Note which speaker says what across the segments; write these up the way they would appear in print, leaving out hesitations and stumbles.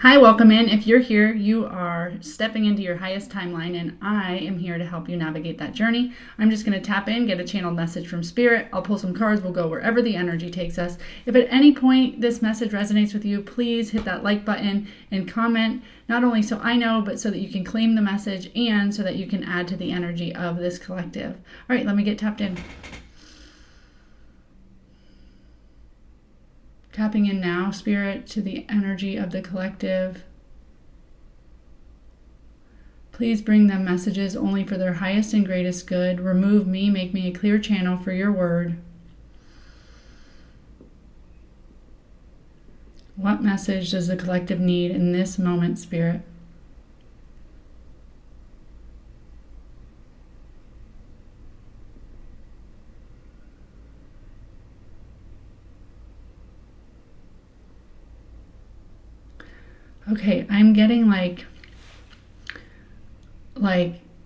Speaker 1: Hi, welcome in. If you're here, you are stepping into your highest timeline, and I am here to help you navigate that journey. I'm just going to tap in, get a channeled message from Spirit. I'll pull some cards. We'll go wherever the energy takes us. If at any point this message resonates with you, please hit that like button and comment, not only so I know, but so that you can claim the message and so that you can add to the energy of this collective. All right, let me get tapped in. Tapping in now, Spirit, to the energy of the collective. Please bring them messages only for their highest and greatest good. Remove me, make me a clear channel for your word. What message does the collective need in this moment, Spirit? Okay, I'm getting like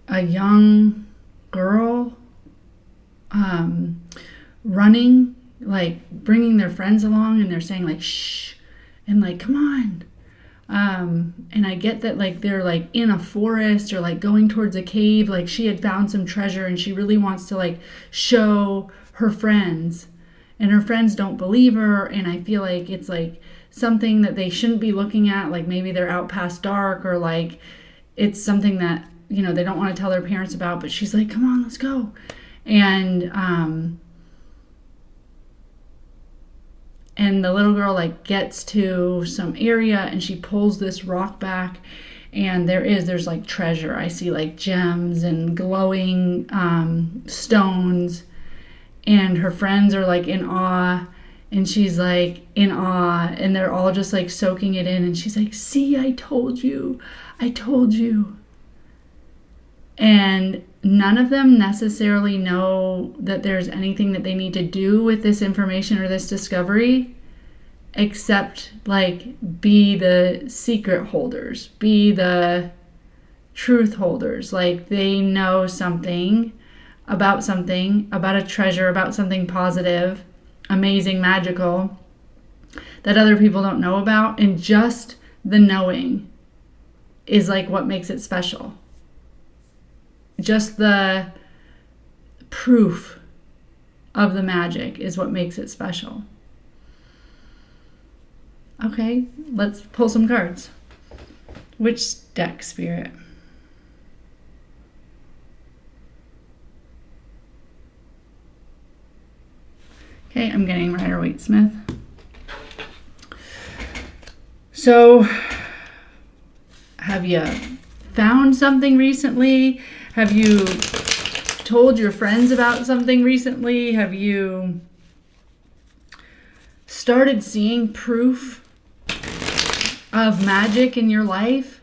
Speaker 1: a young girl running, like bringing their friends along, and they're saying like shh and like come on. And I get that like they're like in a forest or like going towards a cave, like she had found some treasure and she really wants to like show her friends, and her friends don't believe her, and I feel like it's like something that they shouldn't be looking at, like maybe they're out past dark, or like it's something that, you know, they don't want to tell their parents about, but she's like, come on, let's go. And the little girl like gets to some area and she pulls this rock back, and there's like treasure. I see like gems and glowing stones, and her friends are like in awe, and she's like in awe, and they're all just like soaking it in, and she's like, see, I told you. And none of them necessarily know that there's anything that they need to do with this information or this discovery, except like be the secret holders, be the truth holders. Like they know something, about a treasure, about something positive, amazing, magical, that other people don't know about, and just the knowing is like what makes it special. Just the proof of the magic is what makes it special. Okay, let's pull some cards. Which deck, Spirit? Okay, I'm getting Rider-Waite-Smith. So, have you found something recently? Have you told your friends about something recently? Have you started seeing proof of magic in your life?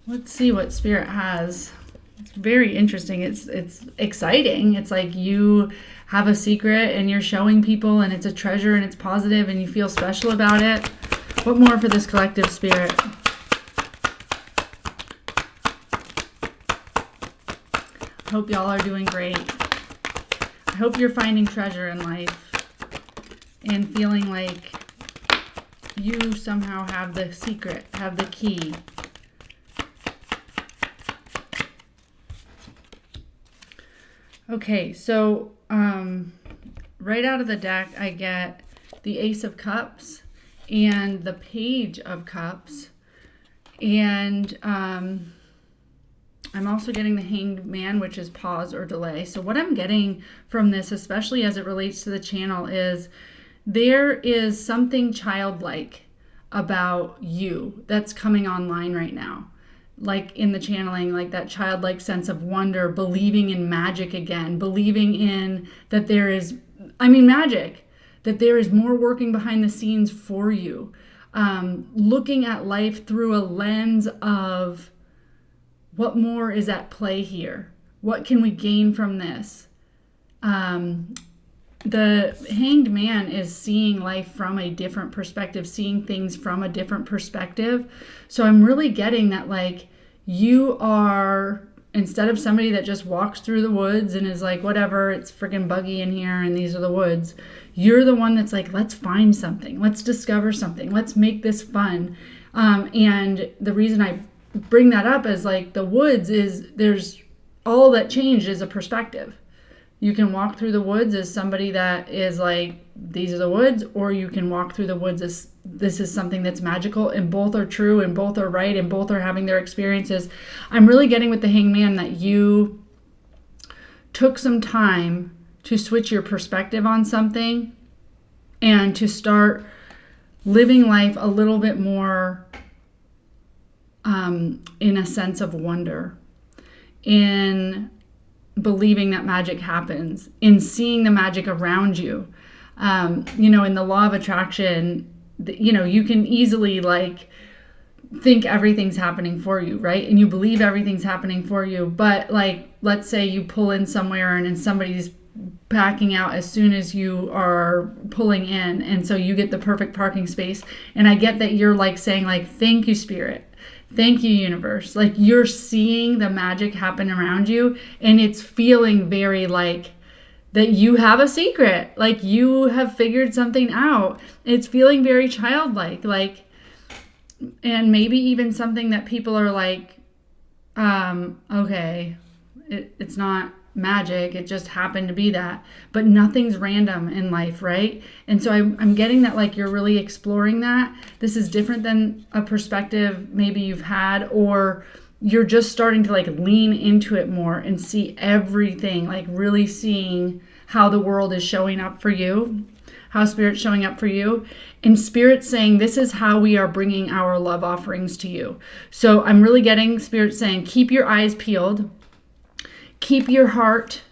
Speaker 1: Let's see what Spirit has. It's very interesting. It's exciting. It's like you have a secret and you're showing people, and it's a treasure and it's positive and you feel special about it. What more for this collective, Spirit? I hope y'all are doing great. I hope you're finding treasure in life and feeling like you somehow have the secret, have the key. Okay, so right out of the deck, I get the Ace of Cups and the Page of Cups. And I'm also getting the Hanged Man, which is pause or delay. So what I'm getting from this, especially as it relates to the channel, is there is something childlike about you that's coming online right now. Like in the channeling, like that childlike sense of wonder, believing in magic again, believing in that there is, magic, that there is more working behind the scenes for you. Looking at life through a lens of what more is at play here? What can we gain from this? The Hanged Man is seeing life from a different perspective, seeing things from a different perspective. So I'm really getting that, like, you are, instead of somebody that just walks through the woods and is like, whatever, it's freaking buggy in here and these are the woods, You're the one that's like, let's find something, let's discover something, let's make this fun. And the reason I bring that up is like the woods is there's all that changed is a perspective. You can walk through the woods as somebody that is like, these are the woods, or you can walk through the woods as this is something that's magical, and both are true and both are right and both are having their experiences. I'm really getting with the Hangman that you took some time to switch your perspective on something and to start living life a little bit more in a sense of wonder, in believing that magic happens, in seeing the magic around you. In the law of attraction, you can easily like think everything's happening for you, right? And you believe everything's happening for you. But like, let's say you pull in somewhere and somebody's backing out as soon as you are pulling in. And so you get the perfect parking space. And I get that you're like saying like, thank you, Spirit. Thank you, universe. Like you're seeing the magic happen around you, and it's feeling very like that you have a secret, like you have figured something out. It's feeling very childlike, like, and maybe even something that people are like, okay, it's not magic, it just happened to be that. But nothing's random in life, right? And so I'm getting that like you're really exploring that. This is different than a perspective maybe you've had, or you're just starting to like lean into it more and see everything, like really seeing how the world is showing up for you, how Spirit's showing up for you. And Spirit's saying, this is how we are bringing our love offerings to you. So I'm really getting Spirit saying, keep your eyes peeled. Keep your heart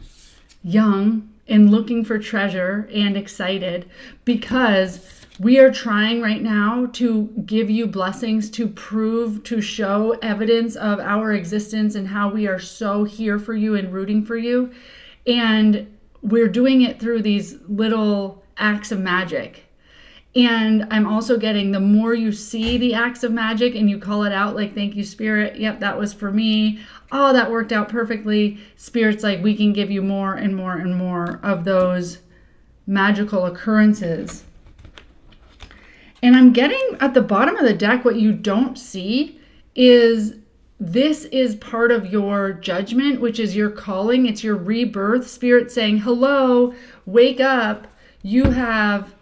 Speaker 1: young and looking for treasure and excited, because we are trying right now to give you blessings, to prove, to show evidence of our existence and how we are so here for you and rooting for you. And we're doing it through these little acts of magic. And I'm also getting the more you see the acts of magic and you call it out, like, thank you, Spirit. Yep, that was for me. Oh, that worked out perfectly. Spirit's like, we can give you more and more and more of those magical occurrences. And I'm getting at the bottom of the deck, what you don't see is this is part of your judgment, which is your calling. It's your rebirth. Spirit saying, hello, wake up. You have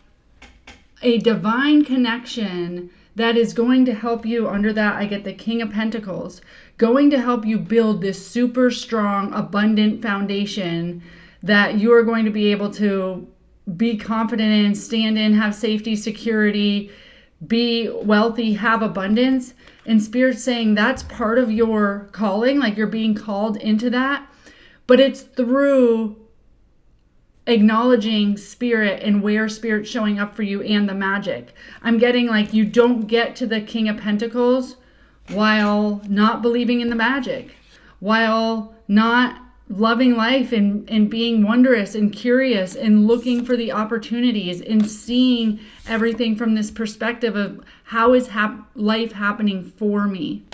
Speaker 1: a divine connection that is going to help you. Under that, I get the King of Pentacles, going to help you build this super strong, abundant foundation that you are going to be able to be confident in, stand in, have safety, security, be wealthy, have abundance. And Spirit's saying that's part of your calling, like you're being called into that. But it's through acknowledging Spirit and where Spirit's showing up for you and the magic. I'm getting like you don't get to the King of Pentacles while not believing in the magic, while not loving life and being wondrous and curious and looking for the opportunities and seeing everything from this perspective of how is life happening for me.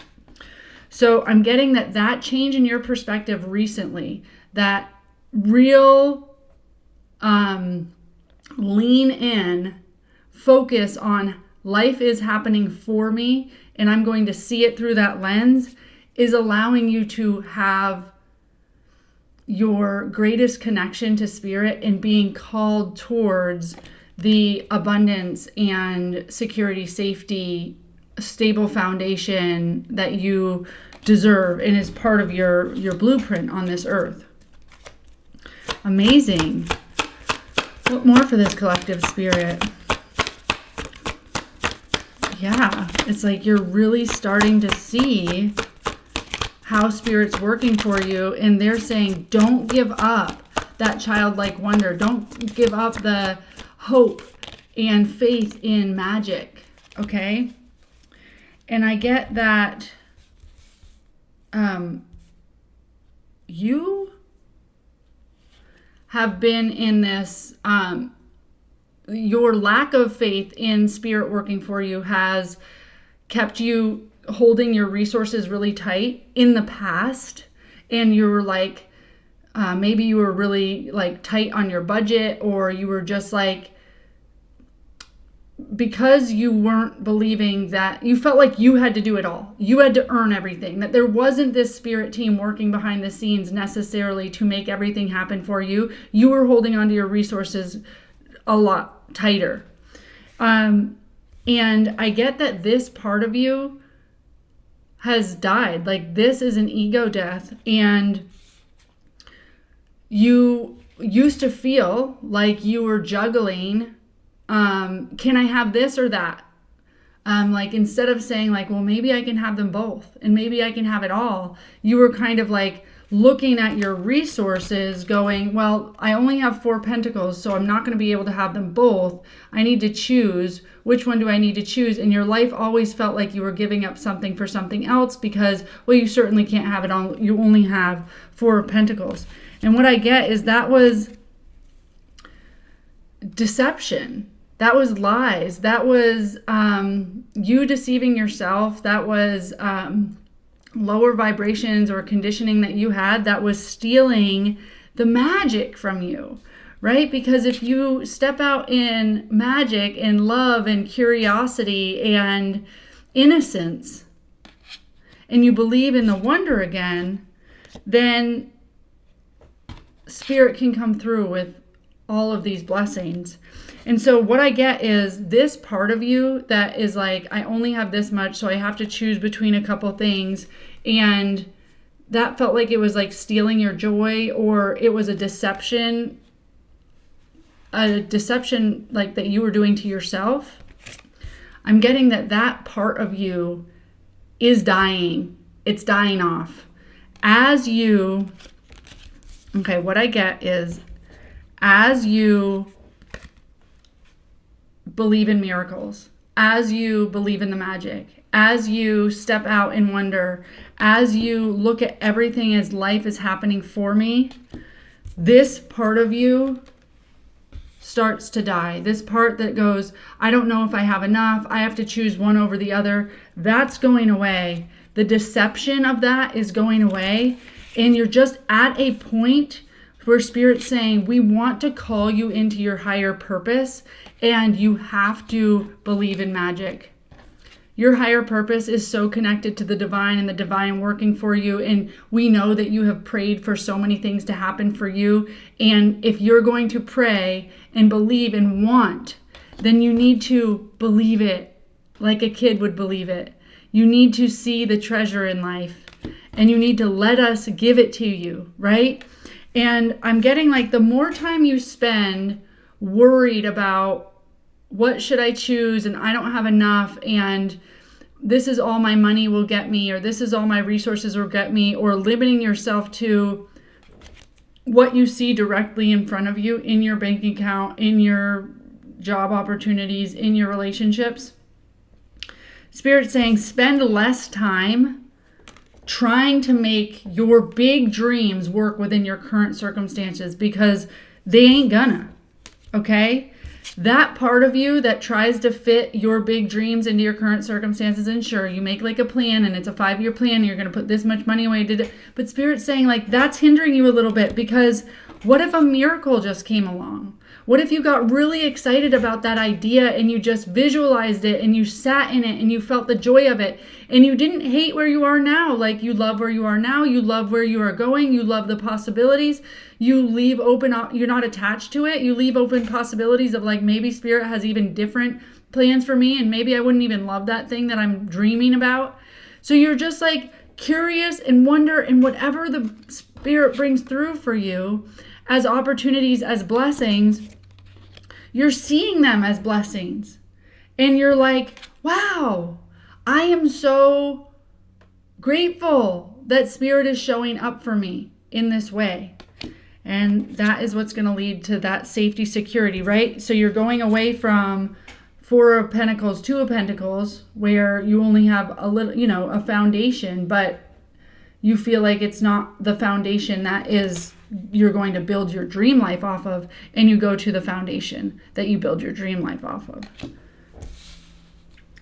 Speaker 1: So I'm getting that change in your perspective recently, that real lean in, focus on life is happening for me and I'm going to see it through that lens, is allowing you to have your greatest connection to Spirit and being called towards the abundance and security, safety, stable foundation that you deserve and is part of your blueprint on this earth. Amazing. What more for this collective, Spirit? Yeah, it's like you're really starting to see how Spirit's working for you, and they're saying don't give up that childlike wonder. Don't give up the hope and faith in magic, okay? And I get that you have been in this, your lack of faith in Spirit working for you has kept you holding your resources really tight in the past. And you were like, maybe you were really like tight on your budget, or you were just like because you weren't believing that, you felt like you had to do it all. You had to earn everything, that there wasn't this spirit team working behind the scenes necessarily to make everything happen for you. You were holding onto your resources a lot tighter. And I get that this part of you has died. Like, this is an ego death, and you used to feel like you were juggling, can I have this or that? Like, instead of saying like, well, maybe I can have them both and maybe I can have it all, you were kind of like looking at your resources going, well, I only have 4 pentacles, so I'm not going to be able to have them both. I need to choose. Which one do I need to choose? And your life always felt like you were giving up something for something else because, well, you certainly can't have it all. You only have 4 pentacles. And what I get is that was deception. That was lies. That was you deceiving yourself. That was lower vibrations or conditioning that you had that was stealing the magic from you, right? Because if you step out in magic and love and curiosity and innocence, and you believe in the wonder again, then spirit can come through with all of these blessings. And so what I get is this part of you that is like, I only have this much, so I have to choose between a couple things. And that felt like it was like stealing your joy, or it was a deception like that you were doing to yourself. I'm getting that part of you is dying. It's dying off. What I get is, as you believe in miracles, as you believe in the magic, as you step out in wonder, as you look at everything as life is happening for me, this part of you starts to die. This part that goes, I don't know if I have enough, I have to choose one over the other, that's going away. The deception of that is going away. And you're just at a point where Spirit's saying, we want to call you into your higher purpose, and you have to believe in magic. Your higher purpose is so connected to the divine and the divine working for you. And we know that you have prayed for so many things to happen for you. And if you're going to pray and believe and want, then you need to believe it like a kid would believe it. You need to see the treasure in life, and you need to let us give it to you, right? And I'm getting like, the more time you spend worried about what should I choose, and I don't have enough, and this is all my money will get me, or this is all my resources will get me, or limiting yourself to what you see directly in front of you in your bank account, in your job opportunities, in your relationships. Spirit's saying, spend less time trying to make your big dreams work within your current circumstances, because they ain't gonna, okay? That part of you that tries to fit your big dreams into your current circumstances, and sure, you make like a plan and it's a 5-year plan and you're going to put this much money away. But Spirit's saying like, that's hindering you a little bit, because what if a miracle just came along? What if you got really excited about that idea and you just visualized it and you sat in it and you felt the joy of it, and you didn't hate where you are now? Like, you love where you are now. You love where you are going. You love the possibilities. You leave open, you're not attached to it. You leave open possibilities of like, maybe Spirit has even different plans for me, and maybe I wouldn't even love that thing that I'm dreaming about. So you're just like curious and wonder, and whatever the Spirit brings through for you as opportunities, as blessings, you're seeing them as blessings. And you're like, wow, I am so grateful that Spirit is showing up for me in this way. And that is what's going to lead to that safety, security, right? So you're going away from 4 of Pentacles, 2 of Pentacles, where you only have a little, a foundation, but you feel like it's not the foundation that is you're going to build your dream life off of, and you go to the foundation that you build your dream life off of.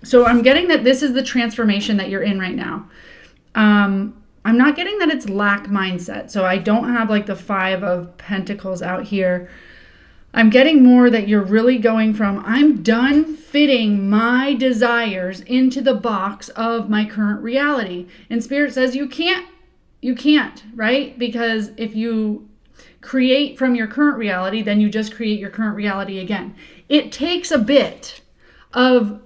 Speaker 1: So I'm getting that this is the transformation that you're in right now. I'm not getting that it's lack mindset. So I don't have like the 5 of Pentacles out here, I'm getting more that you're really going from, I'm done fitting my desires into the box of my current reality. And Spirit says you can't, right? Because if you create from your current reality, then you just create your current reality again. It takes a bit of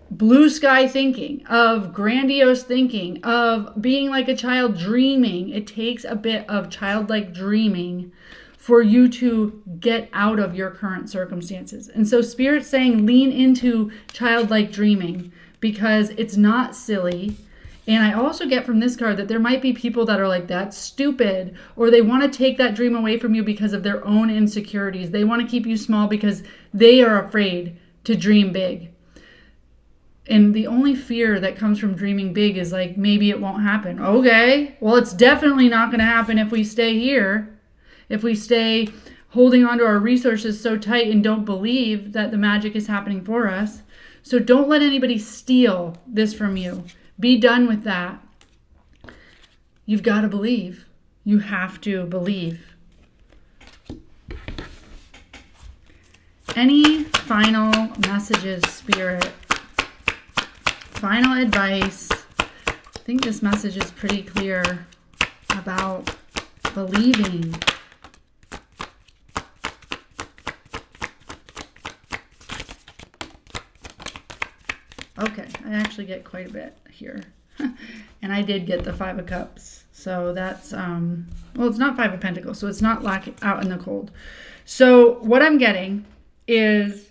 Speaker 1: blue sky thinking, of grandiose thinking, of being like a child dreaming. It takes a bit of childlike dreaming for you to get out of your current circumstances. And so Spirit's saying lean into childlike dreaming because it's not silly. And I also get from this card that there might be people that are like, that's stupid, or they want to take that dream away from you because of their own insecurities. They want to keep you small because they are afraid to dream big. And the only fear that comes from dreaming big is like, maybe it won't happen. Okay, well, it's definitely not going to happen if we stay here. If we stay holding onto our resources so tight and don't believe that the magic is happening for us. So don't let anybody steal this from you. Be done with that. You've got to believe. You have to believe. Any final messages, Spirit? Final advice. I think this message is pretty clear about believing. Okay, I actually get quite a bit here. And I did get the 5 of Cups. So that's, well, it's not 5 of Pentacles, so it's not out in the cold. So what I'm getting is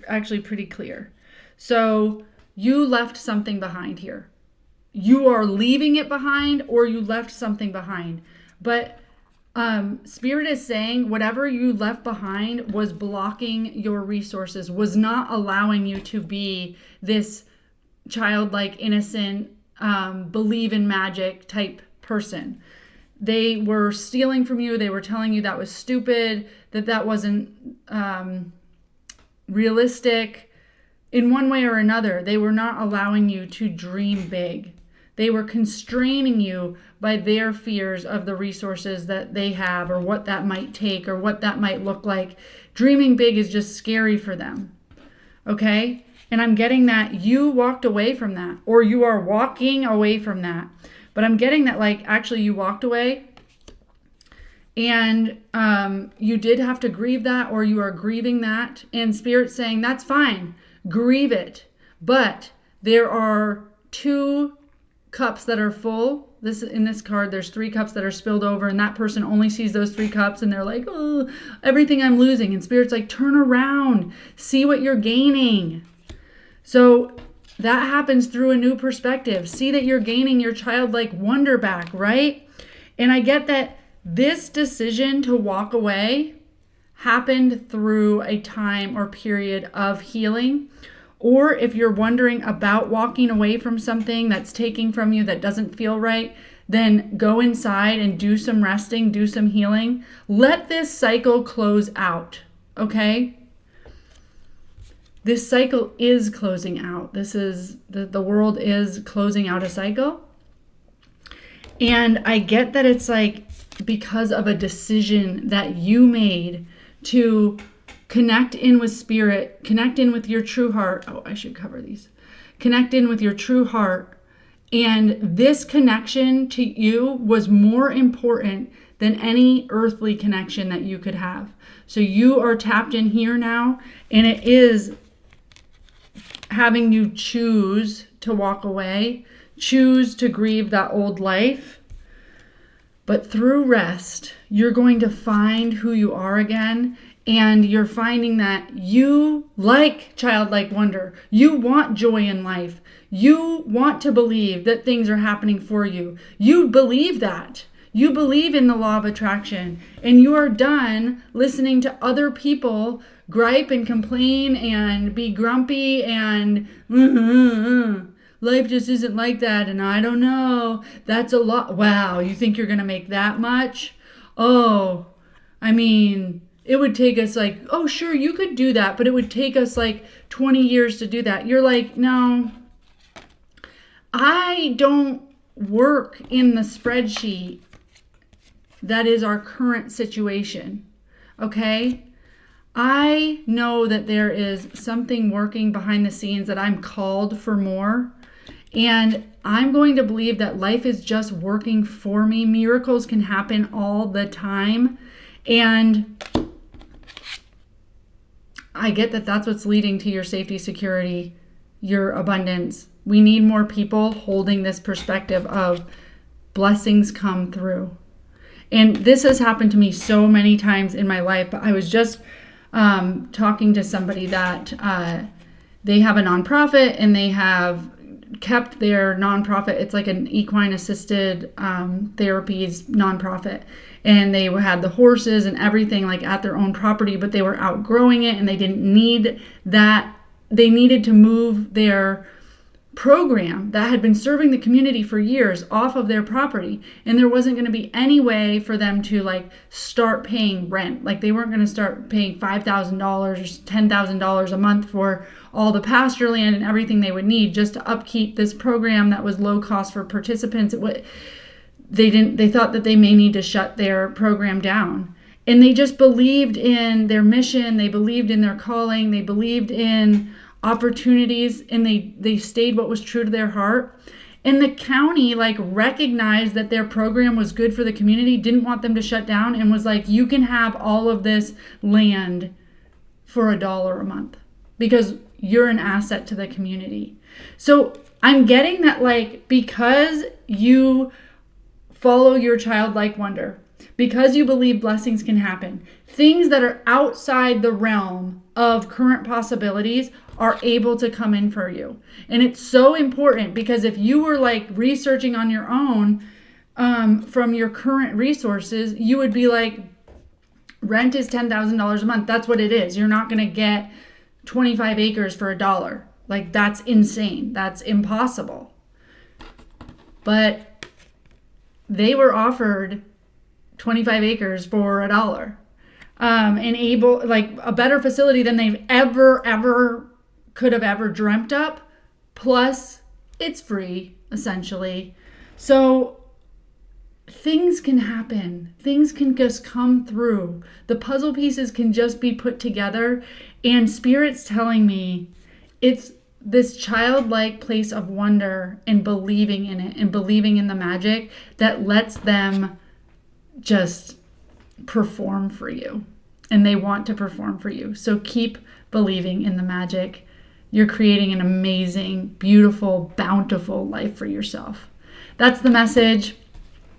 Speaker 1: actually pretty clear. So you left something behind here. You are leaving it behind, or you left something behind. But Spirit is saying whatever you left behind was blocking your resources, was not allowing you to be this childlike, innocent, believe in magic type person. They were stealing from you. They were telling you that was stupid, that wasn't realistic. In one way or another, they were not allowing you to dream big. They were constraining you by their fears of the resources that they have, or what that might take, or what that might look like. Dreaming big is just scary for them. Okay? And I'm getting that you walked away from that, or you are walking away from that. But I'm getting that, like, actually you walked away and you did have to grieve that, or you are grieving that. And Spirit's saying, that's fine. Grieve it. But there are 2 cups that are full. In this card, there's 3 cups that are spilled over, and that person only sees those 3 cups, and they're like, oh, everything I'm losing. And Spirit's like, turn around. See what you're gaining. So that happens through a new perspective. See that you're gaining your childlike wonder back, right? And I get that this decision to walk away happened through a time or period of healing. Or if you're wondering about walking away from something that's taking from you that doesn't feel right, then go inside and do some resting, do some healing. Let this cycle close out, okay? This cycle is closing out. This is, the world is closing out a cycle. And I get that it's like because of a decision that you made to connect in with Spirit, connect in with your true heart. Oh, I should cover these. Connect in with your true heart. And this connection to you was more important than any earthly connection that you could have. So you are tapped in here now, and it is having you choose to walk away, choose to grieve that old life. But through rest, you're going to find who you are again. And you're finding that you like childlike wonder. You want joy in life. You want to believe that things are happening for you. You believe that. You believe in the law of attraction. And you are done listening to other people gripe and complain and be grumpy and life just isn't like that. And I don't know. That's a lot. Wow, you think you're going to make that much? Oh, I mean, it would take us like, oh, sure, you could do that, but it would take us like 20 years to do that. You're like, no, I don't work in the spreadsheet that is our current situation. okay? I know that there is something working behind the scenes, that I'm called for more. And I'm going to believe that life is just working for me. Miracles can happen all the time. And I get that that's what's leading to your safety, security, your abundance. We need more people holding this perspective of blessings come through. And this has happened to me so many times in my life. But I was just talking to somebody that they have a nonprofit, and they have kept their nonprofit. It's like an equine assisted therapies nonprofit. And they had the horses and everything like at their own property, but they were outgrowing it and they didn't need that. They needed to move their program that had been serving the community for years off of their property, and there wasn't going to be any way for them to like start paying rent. Like they weren't going to start paying $5,000 or $10,000 a month for all the pasture land and everything they would need just to upkeep this program that was low cost for participants. They thought that they may need to shut their program down. And they just believed in their mission, they believed in their calling, they believed in opportunities, and they stayed what was true to their heart. And the county like recognized that their program was good for the community, didn't want them to shut down, and was like, you can have all of this land for $1 a month because you're an asset to the community. So I'm getting that, like, because you follow your childlike wonder, because you believe blessings can happen, things that are outside the realm of current possibilities are able to come in for you. And it's so important, because if you were like researching on your own from your current resources, you would be like, rent is $10,000 a month. That's what it is. You're not going to get 25 acres for $1. Like, that's insane. That's impossible. But they were offered 25 acres for $1, and able, like, a better facility than they've ever could have ever dreamt up. Plus, it's free, essentially. So things can happen. Things can just come through. The puzzle pieces can just be put together. And Spirit's telling me it's this childlike place of wonder and believing in it and believing in the magic that lets them just perform for you. And they want to perform for you. So keep believing in the magic. You're creating an amazing, beautiful, bountiful life for yourself. That's the message.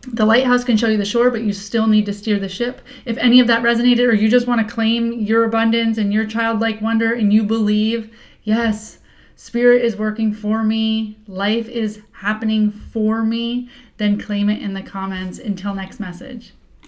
Speaker 1: The lighthouse can show you the shore, but you still need to steer the ship. If any of that resonated, or you just want to claim your abundance and your childlike wonder, and you believe, yes, Spirit is working for me, life is happening for me, then claim it in the comments. Until next message.